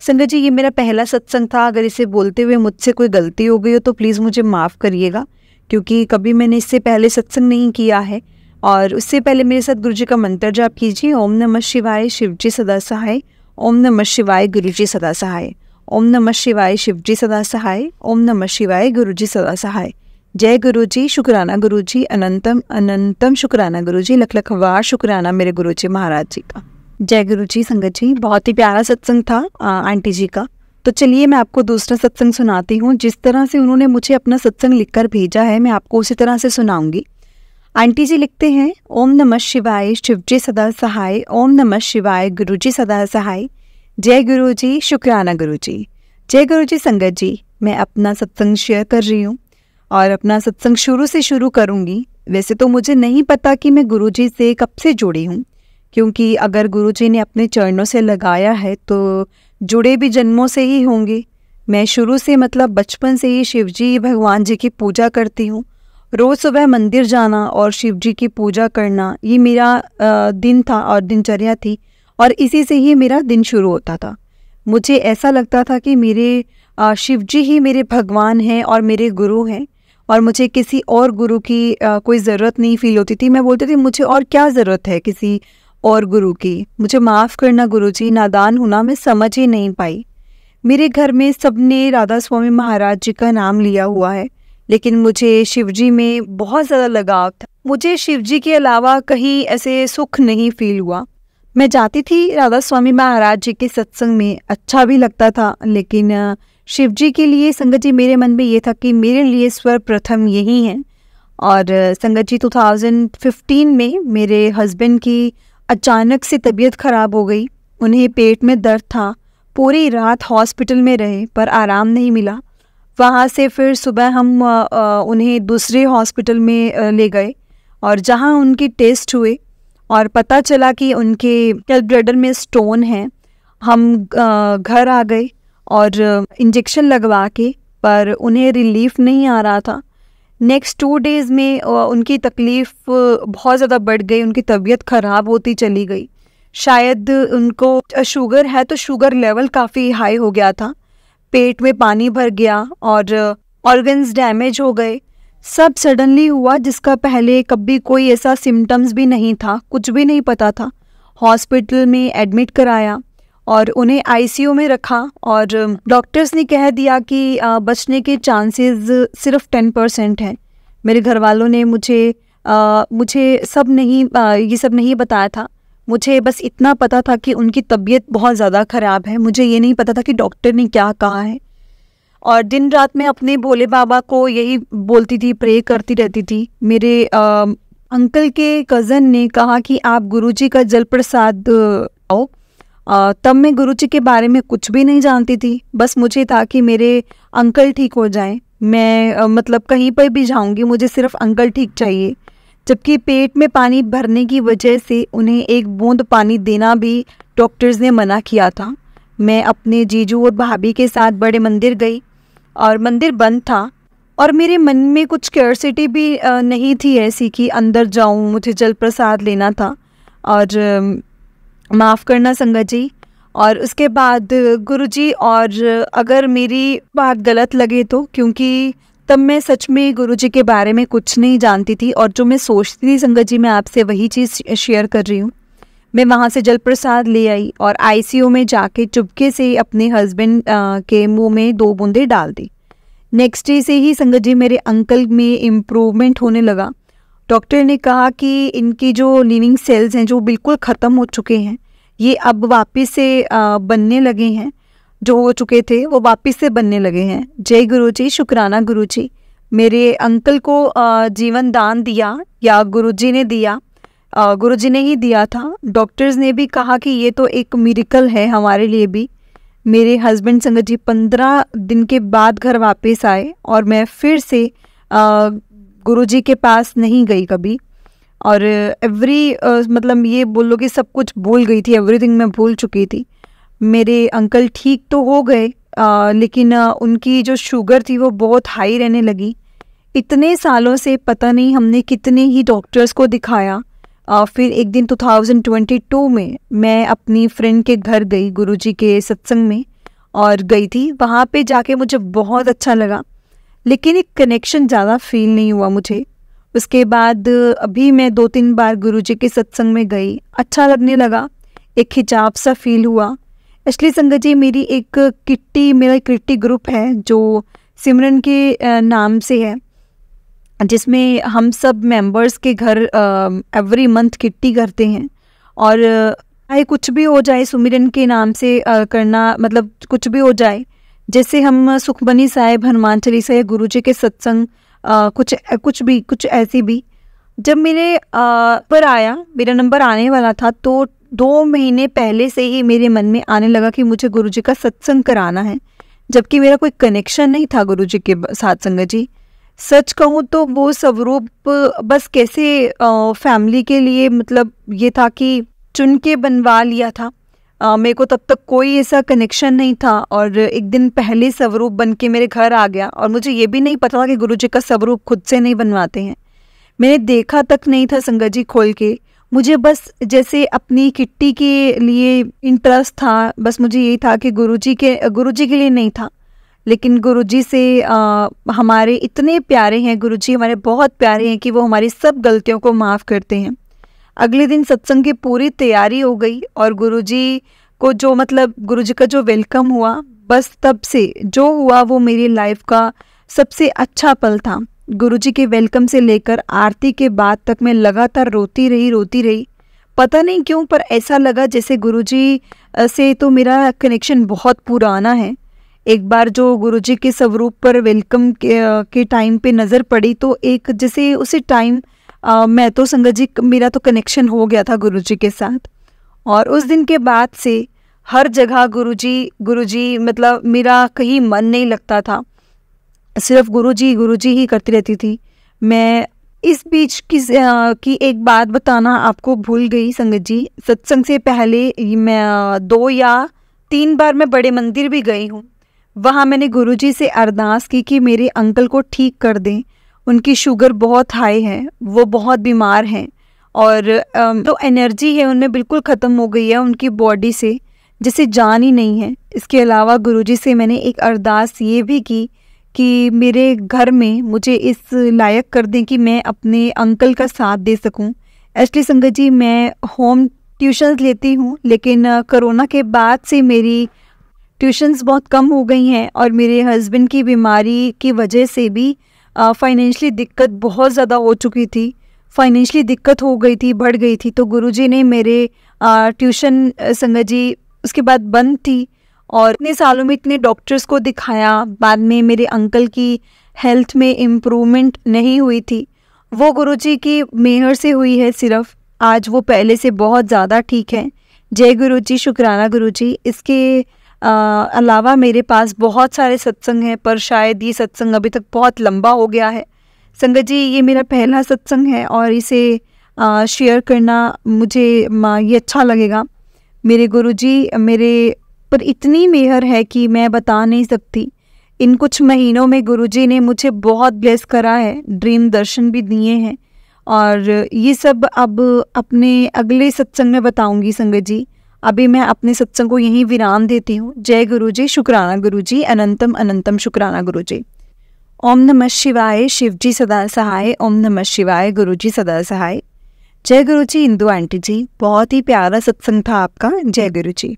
संगत जी, ये मेरा पहला सत्संग था, अगर इसे बोलते हुए मुझसे कोई गलती हो गई हो तो प्लीज़ मुझे माफ़ करिएगा, क्योंकि कभी मैंने इससे पहले सत्संग नहीं किया है। और उससे पहले मेरे साथ गुरुजी का मंत्र जाप कीजिए, ओम नमः शिवाय शिवजी सदा सहाय, ओम नमः शिवाय गुरुजी सदा सहाय, ओम नमः शिवाय शिवजी सदा सहाय, ओम नमः शिवाय गुरुजी सदा सहाय। जय गुरुजी, शुक्राना गुरुजी, अनंतम अनंतम शुक्राना गुरुजी, लख लख वार शुक्राना मेरे गुरुजी महाराज जी का। जय गुरुजी। संगत जी, बहुत ही प्यारा सत्संग था आंटी जी का। तो चलिए मैं आपको दूसरा सत्संग सुनाती हूँ। जिस तरह से उन्होंने मुझे अपना सत्संग लिखकर भेजा है मैं आपको उसी तरह से सुनाऊंगी। आंटी जी लिखते हैं, ओम नमः शिवाय शिवजी सदा सहाय, ओम नमः शिवाय गुरुजी सदा सहाय। जय गुरुजी, शुक्राना गुरुजी। जय गुरुजी। संगत जी, मैं अपना सत्संग शेयर कर रही हूँ और अपना सत्संग शुरू से शुरू करूँगी। वैसे तो मुझे नहीं पता कि मैं गुरुजी से कब से जुड़ी हूँ, क्योंकि अगर गुरुजी ने अपने चरणों से लगाया है तो जुड़े भी जन्मों से ही होंगे। मैं शुरू से मतलब बचपन से ही शिवजी भगवान जी की पूजा करती हूँ। रोज़ सुबह मंदिर जाना और शिवजी की पूजा करना ये मेरा दिन था और दिनचर्या थी, और इसी से ही मेरा दिन शुरू होता था। मुझे ऐसा लगता था कि मेरे शिवजी ही मेरे भगवान हैं और मेरे गुरु हैं, और मुझे किसी और गुरु की कोई ज़रूरत नहीं फील होती थी। मैं बोलती थी मुझे और क्या ज़रूरत है किसी और गुरु की, मुझे माफ़ करना गुरुजी, नादान होना मैं समझ ही नहीं पाई। मेरे घर में सबने राधा स्वामी महाराज जी का नाम लिया हुआ है, लेकिन मुझे शिवजी में बहुत ज़्यादा लगाव था। मुझे शिवजी के अलावा कहीं ऐसे सुख नहीं फील हुआ। मैं जाती थी राधा स्वामी महाराज जी के सत्संग में, अच्छा भी लगता था, लेकिन शिवजी के लिए संगत जी मेरे मन में ये था कि मेरे लिए सर्वप्रथम यही है। और संगत जी 2015 में मेरे हस्बैंड की अचानक से तबीयत ख़राब हो गई। उन्हें पेट में दर्द था। पूरी रात हॉस्पिटल में रहे पर आराम नहीं मिला। वहाँ से फिर सुबह हम उन्हें दूसरे हॉस्पिटल में ले गए और जहाँ उनके टेस्ट हुए और पता चला कि उनके गल ब्लैडर में स्टोन है। हम घर आ गए और इंजेक्शन लगवा के, पर उन्हें रिलीफ नहीं आ रहा था। नेक्स्ट 2 डेज़ में उनकी तकलीफ़ बहुत ज़्यादा बढ़ गई, उनकी तबीयत ख़राब होती चली गई। शायद उनको शुगर है तो शुगर लेवल काफ़ी हाई हो गया था, पेट में पानी भर गया और ऑर्गन्स डैमेज हो गए। सब सडनली हुआ जिसका पहले कभी कोई ऐसा सिम्टम्स भी नहीं था, कुछ भी नहीं पता था। हॉस्पिटल में एडमिट कराया और उन्हें आईसीयू में रखा और डॉक्टर्स ने कह दिया कि बचने के चांसेस सिर्फ 10% हैं। मेरे घर वालों ने मुझे ये सब नहीं बताया था। मुझे बस इतना पता था कि उनकी तबीयत बहुत ज़्यादा ख़राब है। मुझे ये नहीं पता था कि डॉक्टर ने क्या कहा है। और दिन रात मैं अपने भोले बाबा को यही बोलती थी, प्रे करती रहती थी। मेरे अंकल के कज़न ने कहा कि आप गुरुजी का जल प्रसाद आओ। तब मैं गुरुजी के बारे में कुछ भी नहीं जानती थी। बस मुझे था कि मेरे अंकल ठीक हो जाएं। मैं मतलब कहीं पर भी जाऊंगी, मुझे सिर्फ अंकल ठीक चाहिए। जबकि पेट में पानी भरने की वजह से उन्हें एक बूंद पानी देना भी डॉक्टर्स ने मना किया था। मैं अपने जीजू और भाभी के साथ बड़े मंदिर गई और मंदिर बंद था और मेरे मन में कुछ क्यूरियोसिटी भी नहीं थी ऐसी कि अंदर जाऊं, मुझे जल प्रसाद लेना था। और माफ़ करना संगत जी। और उसके बाद गुरुजी, और अगर मेरी बात गलत लगे तो, क्योंकि तब मैं सच में गुरुजी के बारे में कुछ नहीं जानती थी और जो मैं सोचती थी संगत जी, मैं आपसे वही चीज़ शेयर कर रही हूँ। मैं वहाँ से जल प्रसाद ले आई और आईसीयू में जाके चुपके से अपने हस्बैंड के मुंह में 2 बूंदें डाल दी। नेक्स्ट डे से ही संगत जी मेरे अंकल में इम्प्रूवमेंट होने लगा। डॉक्टर ने कहा कि इनकी जो लिविंग सेल्स हैं, जो बिल्कुल ख़त्म हो चुके हैं, ये अब वापस से बनने लगे हैं। जो हो चुके थे वो वापस से बनने लगे हैं। जय गुरुजी, शुक्राना गुरुजी। मेरे अंकल को जीवन दान दिया या गुरुजी ने दिया, गुरुजी ने ही दिया था। डॉक्टर्स ने भी कहा कि ये तो एक मिरेकल है हमारे लिए भी। मेरे हस्बैंड संगत जी 15 दिन के बाद घर वापस आए और मैं फिर से गुरुजी के पास नहीं गई कभी। और मतलब ये बोलो कि सब कुछ भूल गई थी, एवरीथिंग मैं भूल चुकी थी। मेरे अंकल ठीक तो हो गए, लेकिन उनकी जो शुगर थी वो बहुत हाई रहने लगी। इतने सालों से पता नहीं हमने कितने ही डॉक्टर्स को दिखाया। फिर एक दिन 2022 में मैं अपनी फ्रेंड के घर गई, गुरुजी के सत्संग में और गई थी। वहाँ पे जाके मुझे बहुत अच्छा लगा, लेकिन एक कनेक्शन ज़्यादा फील नहीं हुआ मुझे। उसके बाद अभी मैं 2-3 बार गुरुजी के सत्संग में गई, अच्छा लगने लगा, एक खिंचाव सा फील हुआ। इसलिए संगत जी मेरा किट्टी ग्रुप है जो सिमरन के नाम से है, जिसमें हम सब मेंबर्स के घर एवरी मंथ किट्टी करते हैं। और चाहे कुछ भी हो जाए, सुमिरन के नाम से करना, मतलब कुछ भी हो जाए, जैसे हम सुखमनी साहिब, हनुमान चालीसा या गुरुजी के सत्संग, कुछ ऐसी भी। जब मेरे पर आया, मेरा नंबर आने वाला था, तो 2 महीने पहले से ही मेरे मन में आने लगा कि मुझे गुरुजी का सत्संग कराना है, जबकि मेरा कोई कनेक्शन नहीं था गुरुजी के साथ। संगत जी सच कहूँ तो वो स्वरूप बस कैसे फैमिली के लिए, मतलब ये था कि चुन के बनवा लिया था। मेरे को तब तक कोई ऐसा कनेक्शन नहीं था और एक दिन पहले स्वरूप बन के मेरे घर आ गया। और मुझे ये भी नहीं पता था कि गुरुजी का स्वरूप खुद से नहीं बनवाते हैं। मैंने देखा तक नहीं था संगत जी खोल के। मुझे बस जैसे अपनी किट्टी के लिए इंटरेस्ट था, बस मुझे यही था कि गुरुजी के लिए नहीं था, लेकिन गुरुजी से हमारे इतने प्यारे हैं, गुरुजी हमारे बहुत प्यारे हैं कि वो हमारी सब गलतियों को माफ़ करते हैं। अगले दिन सत्संग की पूरी तैयारी हो गई और गुरुजी को गुरुजी का जो वेलकम हुआ, बस तब से जो हुआ वो मेरी लाइफ का सबसे अच्छा पल था। गुरुजी के वेलकम से लेकर आरती के बाद तक मैं लगातार रोती रही। पता नहीं क्यों, पर ऐसा लगा जैसे गुरुजी से तो मेरा कनेक्शन बहुत पुराना है। एक बार जो गुरुजी के स्वरूप पर वेलकम के टाइम पे नज़र पड़ी, तो एक जैसे उसी टाइम मैं तो संगत जी, मेरा तो कनेक्शन हो गया था गुरुजी के साथ। और उस दिन के बाद से हर जगह गुरुजी मतलब मेरा कहीं मन नहीं लगता था, सिर्फ गुरुजी ही करती रहती थी। मैं इस बीच की एक बात बताना आपको भूल गई संगत जी। सत्संग से पहले मैं 2 या 3 बार मैं बड़े मंदिर भी गई हूँ। वहाँ मैंने गुरुजी से अरदास की कि मेरे अंकल को ठीक कर दें, उनकी शुगर बहुत हाई है, वो बहुत बीमार हैं और तो एनर्जी है उनमें बिल्कुल ख़त्म हो गई है उनकी बॉडी से, जैसे जान ही नहीं है। इसके अलावा गुरुजी से मैंने एक अरदास ये भी की कि मेरे घर में मुझे इस लायक कर दें कि मैं अपने अंकल का साथ दे सकूं। एक्चुअली संगत जी, मैं होम ट्यूशन्स लेती हूं, लेकिन कोरोना के बाद से मेरी ट्यूशन्स बहुत कम हो गई हैं और मेरे हस्बैंड की बीमारी की वजह से भी फाइनेंशियली दिक्कत बहुत ज़्यादा हो चुकी थी। फाइनेंशियली दिक्कत हो गई थी, बढ़ गई थी, तो गुरुजी ने मेरे ट्यूशन संगत जी उसके बाद बंद थी। और इतने सालों में इतने डॉक्टर्स को दिखाया, बाद में मेरे अंकल की हेल्थ में इम्प्रूवमेंट नहीं हुई थी। वो गुरुजी की मेहर से हुई है सिर्फ। आज वो पहले से बहुत ज़्यादा ठीक है। जय गुरुजी, शुक्राना गुरुजी। इसके अलावा मेरे पास बहुत सारे सत्संग हैं, पर शायद ये सत्संग अभी तक बहुत लंबा हो गया है। संगत जी, ये मेरा पहला सत्संग है और इसे शेयर करना मुझे ये अच्छा लगेगा। मेरे गुरुजी मेरे पर इतनी मेहर है कि मैं बता नहीं सकती। इन कुछ महीनों में गुरुजी ने मुझे बहुत ब्लेस करा है, ड्रीम दर्शन भी दिए हैं और ये सब अब अपने अगले सत्संग में बताऊंगी संगत जी। अभी मैं अपने सत्संग को यहीं विराम देती हूँ। जय गुरुजी, शुक्राना गुरुजी, अनंतम अनंतम शुक्राना गुरुजी। ओम नमः शिवाय, शिवजी सदा सहाय। ओम नमः शिवाय, गुरुजी सदा सहाय। जय गुरुजी इंदु आंटी जी, बहुत ही प्यारा सत्संग था आपका। जय गुरुजी।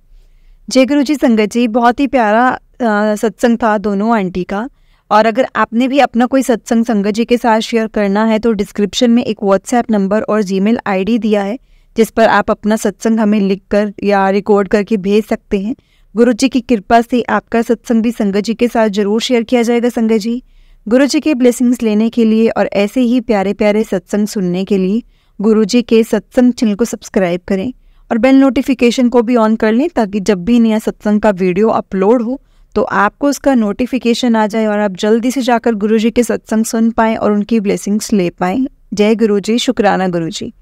जय गुरुजी संगत जी, बहुत ही प्यारा सत्संग था दोनों आंटी का। और अगर आपने भी अपना कोई सत्संग संगत जी के साथ शेयर करना है तो डिस्क्रिप्शन में एक व्हाट्सएप नंबर और जीमेल आईडी दिया है, जिस पर आप अपना सत्संग हमें लिखकर या रिकॉर्ड करके भेज सकते हैं। गुरुजी की कृपा से आपका सत्संग भी संगत जी के साथ जरूर शेयर किया जाएगा संगत जी। गुरुजी के ब्लेसिंग्स लेने के लिए और ऐसे ही प्यारे प्यारे सत्संग सुनने के लिए गुरुजी के सत्संग चैनल को सब्सक्राइब करें और बेल नोटिफिकेशन को भी ऑन कर लें, ताकि जब भी नया सत्संग का वीडियो अपलोड हो तो आपको उसका नोटिफिकेशन आ जाए और आप जल्दी से जाकर गुरुजी के सत्संग सुन पाएँ और उनकी ब्लेसिंग्स ले पाएँ। जय गुरुजी, शुक्राना गुरुजी।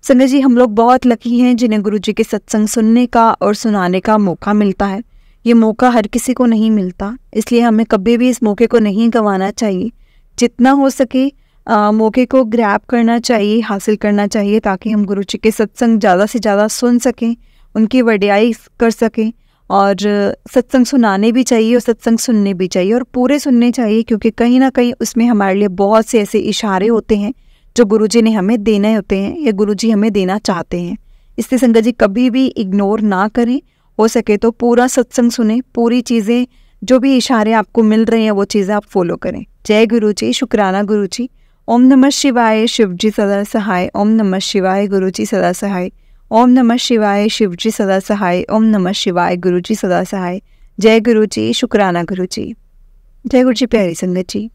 संगत जी, हम लोग बहुत लकी हैं जिन्हें गुरुजी के सत्संग सुनने का और सुनाने का मौका मिलता है। ये मौका हर किसी को नहीं मिलता, इसलिए हमें कभी भी इस मौके को नहीं गंवाना चाहिए। जितना हो सके मौके को ग्रैब करना चाहिए, हासिल करना चाहिए, ताकि हम गुरुजी के सत्संग ज़्यादा से ज़्यादा सुन सकें, उनकी वडियाई कर सकें। और सत्संग सुनाने भी चाहिए और सत्संग सुनने भी चाहिए और पूरे सुनने चाहिए, क्योंकि कहीं ना कहीं उसमें हमारे लिए बहुत से ऐसे इशारे होते हैं जो गुरुजी ने हमें देने होते हैं या गुरुजी हमें देना चाहते हैं। इसलिए संगत जी, कभी भी इग्नोर ना करें, हो सके तो पूरा सत्संग सुने, पूरी चीज़ें जो भी इशारे आपको मिल रहे हैं वो चीज़ें आप फॉलो करें। जय गुरुजी, शुक्राना गुरुजी। ओम नमः शिवाय, शिवजी सदा सहाय। ओम नमः शिवाय, गुरुजी सदा सहाय। ओम नमः शिवाय, शिवजी सदा सहाय। ओम नमः शिवाय, गुरुजी सदा सहाय। जय गुरुजी, शुक्राना गुरुजी। जय गुरुजी प्यारी संगत जी।